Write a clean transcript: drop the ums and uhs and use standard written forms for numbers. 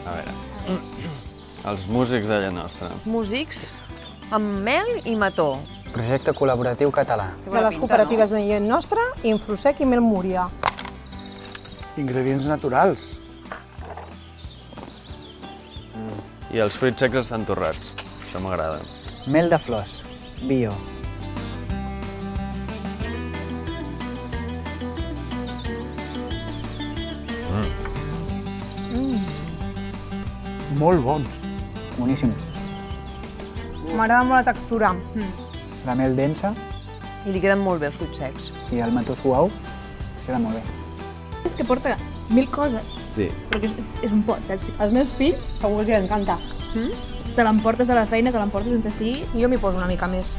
A veure, els músics d'alla nostra. Músics amb mel i mató. Projecte col·laboratiu català. De les cooperatives de Gent Nostra, Infrusec i Mel Múria. Ingredients naturals. I els fruits secs estan torrats. Això m'agrada. Mel de flors. Bio. Molt bons. Boníssim. M'agrada molt la textura. La mel densa I li queden molt bé els fruits secs. i el mató suau queda molt bé. És que porta 1000 coses, Sí. però que és un pot, saps? Els meus fills segur que els encanta. Te l'emportes a la feina, te l'emportes on sigui. Jo m'hi poso una mica més.